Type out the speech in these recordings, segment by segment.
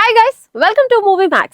Hi guys, welcome to Movie Max.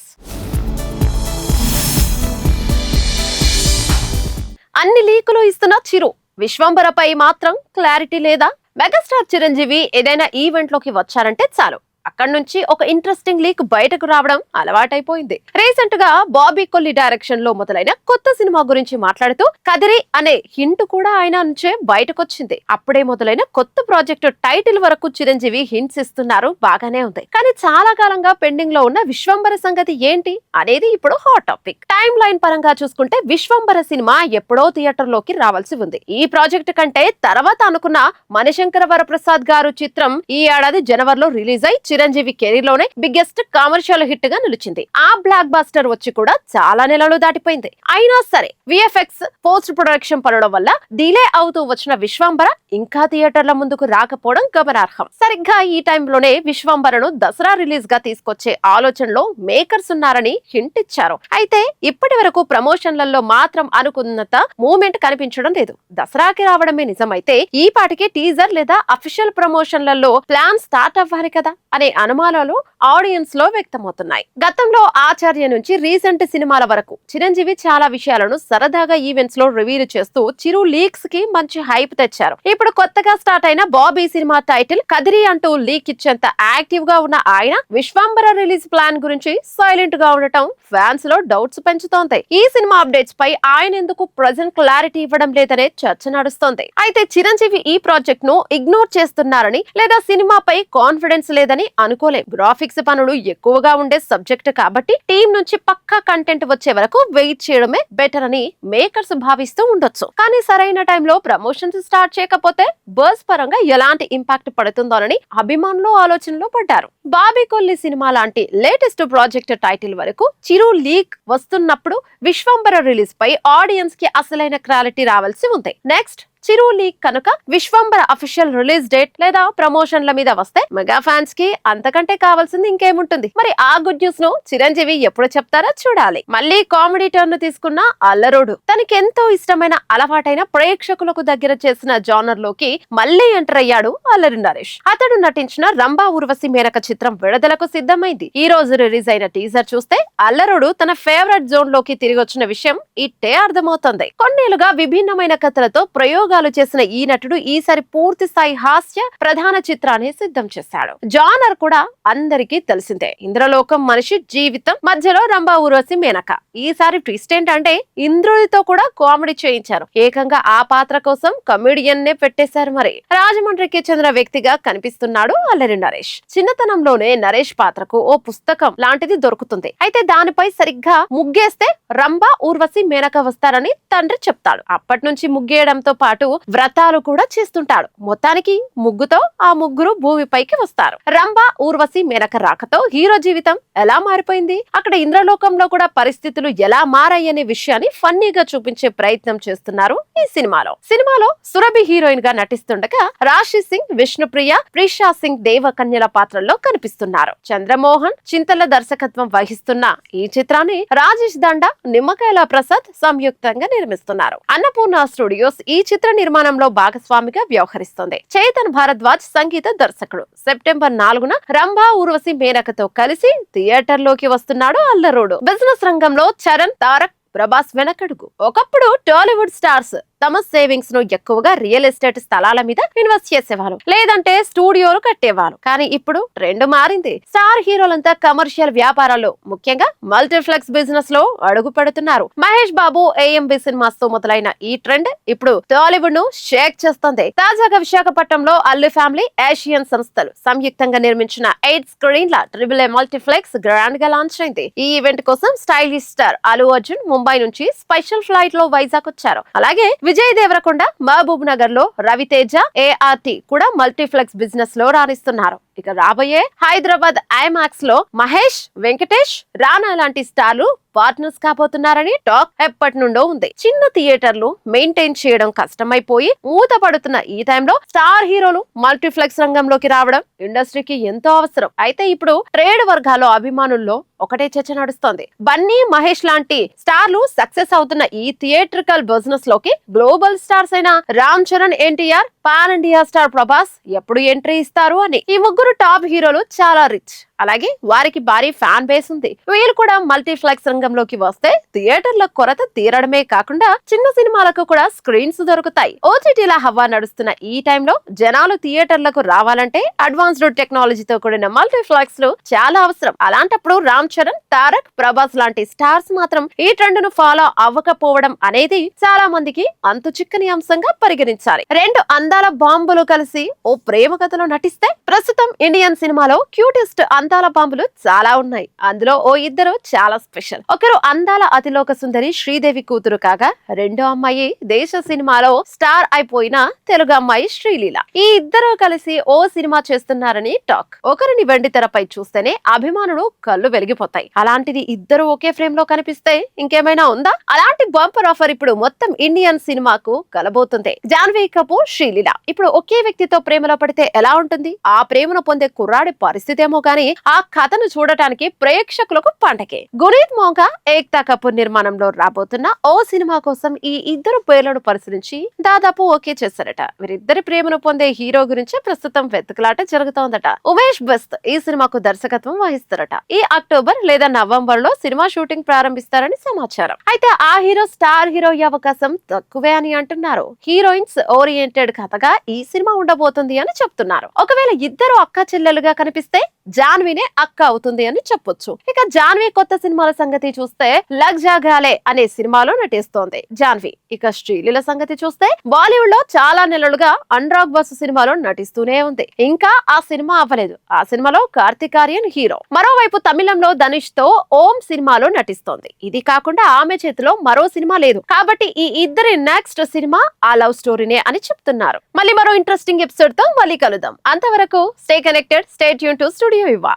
అన్ని లీకులు ఇస్తున్న చిరు విశ్వంబరపై మాత్రం క్లారిటీ లేదా? మెగాస్టార్ చిరంజీవి ఏదైనా ఈవెంట్ లోకి వచ్చారంటే చాలు అక్కడి నుంచి ఒక ఇంట్రెస్టింగ్ లీక్ బయటకు రావడం అలవాటైపోయింది. రీసెంట్ గా బాబీ కొల్లి డైరెక్షన్ లో మొదలైన కొత్త సినిమా గురించి మాట్లాడుతూ కదిరి అనే హింట్ కూడా ఆయన నుంచే బయటకొచ్చింది. అప్పుడే మొదలైన కొత్త ప్రాజెక్టు టైటిల్ వరకు చిరంజీవి హింట్స్ ఇస్తున్నారు. బాగానే ఉంది, కానీ చాలా కాలంగా పెండింగ్ లో ఉన్న విశ్వంబర సంగతి ఏంటి అనేది ఇప్పుడు హాట్ టాపిక్. టైం లైన్ పరంగా చూసుకుంటే విశ్వంబర సినిమా ఎప్పుడో థియేటర్ లోకి రావాల్సి ఉంది. ఈ ప్రాజెక్ట్ కంటే తర్వాత అనుకున్న మణిశంకర వరప్రసాద్ గారు చిత్రం ఈ ఏడాది జనవరిలో రిలీజ్ అయి చిరంజీవి కెరీర్ లోనే బిగ్గెస్ట్ కమర్షియల్ హిట్ గా నిలిచింది. ఆ బ్లాక్ బాస్టర్ వచ్చి కూడా చాలా నెలలు దాటిపోయింది. అయినా సరే విఎఫ్ఎక్స్ పోస్ట్ ప్రొడక్షన్ పనుల వల్ల డిలే అవుతూ వచ్చిన విశ్వంబర ఇంకా థియేటర్ల ముందుకు రాకపోవడం గమనార్హం. సరిగ్గా ఈ టైంలోనే విశ్వంబరను దసరా రిలీజ్ గా తీసుకొచ్చే ఆలోచనలో మేకర్స్ ఉన్నారని హింట్ ఇచ్చారు. అయితే ఇప్పటి వరకు ప్రమోషన్లలో మాత్రం అనుకున్నంత మూవ్మెంట్ కనిపించడం లేదు. దసరాకి రావడమే నిజమైతే ఈ పాటికి టీజర్ లేదా అఫీషియల్ ప్రమోషన్లలో ప్లాన్ స్టార్ట్ అవ్వాలి కదా అనే అనుమానాలు ఆడియన్స్ లో వ్యక్తమవుతున్నాయి. గతంలో ఆచార్య నుంచి రీసెంట్ సినిమాల వరకు చిరంజీవి చాలా విషయాలను సరదాగా ఈవెంట్స్ లో రివీల్ చేస్తూ చిరు లీక్స్ కి మంచి హైప్ తెచ్చారు. ఇప్పుడు కొత్తగా స్టార్ట్ అయిన బాబీ సినిమా టైటిల్ కదిరి అంటూ లీక్ ఇచ్చేంత యాక్టివ్ గా ఉన్న ఆయన విశ్వంబర రిలీజ్ ప్లాన్ గురించి సైలెంట్ గా ఉండటం ఫ్యాన్స్ లో డౌట్స్ పెంచుతోంది. ఈ సినిమా అప్డేట్స్ పై ఆయన ఎందుకు ప్రెజెంట్ క్లారిటీ ఇవ్వడం లేదనే చర్చ నడుస్తోంది. అయితే చిరంజీవి ఈ ప్రాజెక్ట్ ను ఇగ్నోర్ చేస్తున్నారని లేదా సినిమాపై కాన్ఫిడెన్స్ లేదని అనుకోలేం. గ్రాఫిక్స్ పనులు ఎక్కువగా ఉండే సబ్జెక్ట్ కాబట్టి టీం నుంచి పక్కా కంటెంట్ వచ్చే వరకు వెయిట్ చేయడమే బెటర్ అని మేకర్స్ భావిస్తూ ఉండొచ్చు. కానీ సరైన టైంలో ప్రమోషన్స్ స్టార్ట్ చేయకపోతే బర్స్ పరంగా ఎలాంటి ఇంపాక్ట్ పడుతుందోనని అభిమానులు ఆలోచనలో పడ్డారు. బాబీ కొల్లి సినిమా లాంటి లేటెస్ట్ ప్రాజెక్ట్ టైటిల్ వరకు చిరు లీక్ వస్తున్నప్పుడు విశ్వంబర రిలీజ్ పై ఆడియన్స్ కి అసలైన క్లారిటీ రావాల్సి ఉంది. నెక్స్ట్ చిరు లీక్ కనుక విశ్వంబర అఫీషియల్ రిలీజ్ డేట్ లేదా ప్రమోషన్ల మీద వస్తే మెగా ఫ్యాన్స్ కి అంతకంటే కావాల్సింది ఇంకేముంటుంది. మరి ఆ గుడ్ న్యూస్ ను చిరంజీవి ఎప్పుడు చెప్తారో చూడాలి. మళ్ళీ కామెడీ టర్న్ తీసుకున్న అల్లరోడు తనకెంతో ఇష్టమైన అలవాటైన ప్రేక్షకులకు దగ్గర చేసిన జానర్ లోకి మళ్ళీ ఎంటర్ అయ్యాడు అల్లరి నరేష్. అతడు నటించిన రంభా ఊర్వశి మేనక చిత్రం విడుదలకు సిద్ధమైంది. ఈ రోజు రిలీజ్ అయిన టీజర్ చూస్తే అల్లరోడు తన ఫేవరెట్ జోన్ లోకి తిరిగి వచ్చిన విషయం ఇట్టే అర్థమవుతుంది. కొన్నేళ్లుగా విభిన్నమైన కథలతో ప్రయోగాలు చేసిన ఈ నటుడు ఈసారి పూర్తి స్థాయి హాస్య ప్రధాన చిత్రాన్ని సిద్ధం చేశాడు. జానర్ కూడా అందరికీ తెలిసిందే. ఇంద్రలోకం మనిషి జీవితం మధ్యలో రంభా ఊర్వశి మేనక. ఈసారి ట్విస్ట్ ఏంటంటే ఇంద్రుడితో కూడా కామెడీ చేయించారు. ఏకంగా ఆ పాత్ర కోసం కమెడియన్ నే పెట్టేశారు. మరి రాజమండ్రికి చెందిన వ్యక్తిగా కనిపిస్తున్నాడు అల్లరి నరేష్. చిన్నతనంలోనే నరేష్ పాత్రకు ఓ పుస్తకం లాంటిది దొరుకుతుంది. అయితే దానిపై సరిగ్గా ముగ్గేస్తే రంభా ఊర్వశి మేనక వస్తారని తండ్రి చెప్తాడు. అప్పటి నుంచి ముగ్గేయడంతో పాటు వ్రతాలు కూడా చేస్తుంటాడు. మొత్తానికి ముగ్గుతో ఆ ముగ్గురు భూమిపైకి వస్తారు. రంభా ఊర్వశి మేనక రాకతో హీరో జీవితం ఎలా మారిపోయింది, అక్కడ ఇంద్రలోకంలో కూడా పరిస్థితులు ఎలా మారాయనే విషయాన్ని ఫన్నీగా చూపించే ప్రయత్నం చేస్తున్నారు ఈ సినిమాలో సురభి హీరోయిన్ గా నటిస్తుండగా రాశి సింగ్, విష్ణుప్రియ, ప్రిషా సింగ్ దేవకన్యల పాత్రల్లో కనిపిస్తున్నారు. చంద్రమోహన్ చింతల దర్శకత్వం వహిస్తున్న ఈ చిత్రాన్ని రాజేష్ దండా, నిమ్మకాయల ప్రసాద్ సంయుక్తంగా నిర్మిస్తున్నారు. అన్నపూర్ణ స్టూడియోస్ ఈ చిత్ర నిర్మాణంలో భాగస్వామిగా వ్యవహరిస్తోంది. చేతన్ భారద్వాజ్ సంగీత దర్శకుడు. సెప్టెంబర్ 4న రంభా ఊర్వశి మేనకతో కలిసి థియేటర్ లోకి వస్తున్నాడు అల్లరోడు. బిజినెస్ రంగంలో చరణ్, తారక్, ప్రభాస్ వెనకడుగు. ఒకప్పుడు టాలీవుడ్ స్టార్స్ తమ సేవింగ్స్ ను ఎక్కువగా రియల్ ఎస్టేట్ స్థలాల మీద ఇన్వెస్ట్ చేసేవారు, లేదంటే స్టూడియోలు కట్టేవారు. కానీ ఇప్పుడు ట్రెండ్ మారింది. స్టార్ హీరోలంతా కమర్షియల్ వ్యాపారాల్లో, ముఖ్యంగా మల్టీప్లెక్స్ బిజినెస్ లో అడుగు పెడుతున్నారు. మహేష్ బాబు, ఏఎంబి సినిమాస్ తో మొదలైన ఈ ట్రెండ్ ఇప్పుడు టాలీవుడ్ ను షేక్ చేస్తోంది. తాజాగా విశాఖపట్నంలో అల్లు ఫ్యామిలీ, ఏషియన్ సంస్థలు సంయుక్తంగా నిర్మించిన 8 స్క్రీన్ల AAA మల్టీప్లెక్స్ గ్రాండ్ గా లాంచ్ అయింది. ఈ ఈవెంట్ కోసం స్టైలిష్ స్టార్ అల్లు అర్జున్ ముంబై నుంచి స్పెషల్ ఫ్లైట్ లో వైజాగ్ వచ్చారు. అలాగే విజయ్ దేవరకొండ, మహబూబ్ నగర్ లో రవితేజ, ఏఆర్టీ కూడా మల్టీప్లెక్స్ బిజినెస్ లో రాణిస్తున్నారు. ఇక రాబోయే హైదరాబాద్ ఐమాక్స్ లో మహేష్, వెంకటేష్, రానా లాంటి స్టార్లు పార్ట్నర్స్ కాబోతున్నారని టాక్ ఎప్పటి నుండో ఉంది. చిన్న థియేటర్లు మెయింటైన్ చేయడం కష్టమైపోయి మూత పడుతున్న ఈ టైంలో స్టార్ హీరోలు మల్టీప్లెక్స్ రంగంలోకి రావడం ఇండస్ట్రీకి ఎంతో అవసరం. అయితే ఇప్పుడు ట్రేడ్ వర్గాల్లో అభిమానుల్లో ఒకటే చర్చ నడుస్తోంది. బన్నీ, మహేష్ లాంటి స్టార్లు సక్సెస్ అవుతున్న ఈ థియేట్రికల్ బిజినెస్ లోకి గ్లోబల్ స్టార్స్ అయిన Ram Charan, NTR, pan India star Prabhas ఎప్పుడు ఎంట్రీ ఇస్తారు అని. ఈ ముగ్గురు టాప్ హీరోలు చాలా రిచ్. అలాగే వారికి భారీ ఫ్యాన్ బేస్ ఉంది. వీళ్ళు కూడా మల్టీప్లెక్స్ రంగంలోకి వస్తే థియేటర్ల కొరత తీరడమే కాకుండా చిన్న సినిమాలకు కూడా స్క్రీన్స్ దొరుకుతాయి. ఓటీటీల హవా నడుస్తున్న ఈ టైంలో జనాలు థియేటర్లకు రావాలంటే అడ్వాన్స్డ్ టెక్నాలజీతో కూడిన మల్టీప్లెక్స్ లు చాలా అవసరం. అలాంటప్పుడు రామ్ చరణ్, తారక్, ప్రభాస్ లాంటి స్టార్స్ మాత్రం ఈ ట్రెండ్ ను ఫాలో అవ్వకపోవడం అనేది చాలా మందికి అంతు చిక్కని అంశంగా పరిగణించాలి. రెండు అందాల బాంబులు కలిసి ఓ ప్రేమ కథలో నటిస్తే ప్రస్తుతం ఇండియన్ సినిమాలో క్యూటెస్ట్ అందాల బాంబులు చాలా ఉన్నాయి. అందులో ఓ ఇద్దరు చాలా స్పెషల్. ఒకరు అందాల అతిలోక సుందరి శ్రీదేవి కూతురు కాగా రెండో అమ్మాయి దేశ సినిమాలో స్టార్ అయిపోయిన తెలుగు అమ్మాయి శ్రీలీల. ఈ ఇద్దరు కలిసి ఓ సినిమా చేస్తున్నారని టాక్. ఒకరిని వెండి తెరపై చూస్తేనే అభిమానులు కళ్ళు వెలిగిపోతాయి. అలాంటిది ఇద్దరు ఒకే ఫ్రేమ్ లో కనిపిస్తే ఇంకేమైనా ఉందా? అలాంటి బంపర్ ఆఫర్ ఇప్పుడు మొత్తం ఇండియన్ సినిమాకు కలబోతుంది. జాన్వీ కపూర్, శ్రీలీల ఇప్పుడు ఒకే వ్యక్తితో ప్రేమలో పడితే ఎలా ఉంటుంది? ఆ ప్రేమను పొందే కుర్రాడి పరిస్థితి ఏమో గానీ ఆ కథను చూడటానికి ప్రేక్షకులకు పండగే. గునీత్ మోంగా, ఏక్తా కపూర్ నిర్మాణంలో రాబోతున్న ఓ సినిమా కోసం ఈ ఇద్దరు పేర్లను పరిశీలించి దాదాపు ఓకే చేశారట. వీరిద్దరి ప్రేమను పొందే హీరో గురించి ప్రస్తుతం వెతుకులాట జరుగుతోందట. ఉమేష్ బెస్ట్ ఈ సినిమాకు దర్శకత్వం వహిస్తారట. ఈ అక్టోబర్ లేదా నవంబర్ లో సినిమా షూటింగ్ ప్రారంభిస్తారని సమాచారం. అయితే ఆ హీరో స్టార్ హీరో అయ్యే అవకాశం తక్కువే అని అంటున్నారు. హీరోయిన్స్ ఓరియంటెడ్ కథగా ఈ సినిమా ఉండబోతుంది అని చెప్తున్నారు. ఒకవేళ ఇద్దరు అక్క చెల్లెలుగా కనిపిస్తే జాన్వీనే అక్క అవుతుంది అని చెప్పొచ్చు. ఇక జాన్వీ కొత్త సినిమాల సంగతి చూస్తే లగ్ జాగాలే అనే సినిమాలో నటిస్తోంది జాన్వీ. ఇక శ్రీలీల సంగతి చూస్తే బాలీవుడ్ లో చాలా నెలలుగా అనురాగ్ బసు సినిమాలో నటిస్తూనే ఉంది. ఇంకా ఆ సినిమా అవ్వలేదు. ఆ సినిమాలో కార్తిక్ ఆర్యన్ హీరో. మరోవైపు తమిళంలో ధనుష్ తో ఓం సినిమాలో నటిస్తోంది. ఇది కాకుండా ఆమె చేతిలో మరో సినిమా లేదు. కాబట్టి ఈ ఇద్దరి నెక్స్ట్ సినిమా ఆ లవ్ స్టోరీనే అని చెప్తున్నారు. మళ్ళీ మరో ఇంట్రెస్టింగ్ ఎపిసోడ్ తో మళ్ళీ కలుద్దాం. అంతవరకు stay connected, stay tune to studio యువ.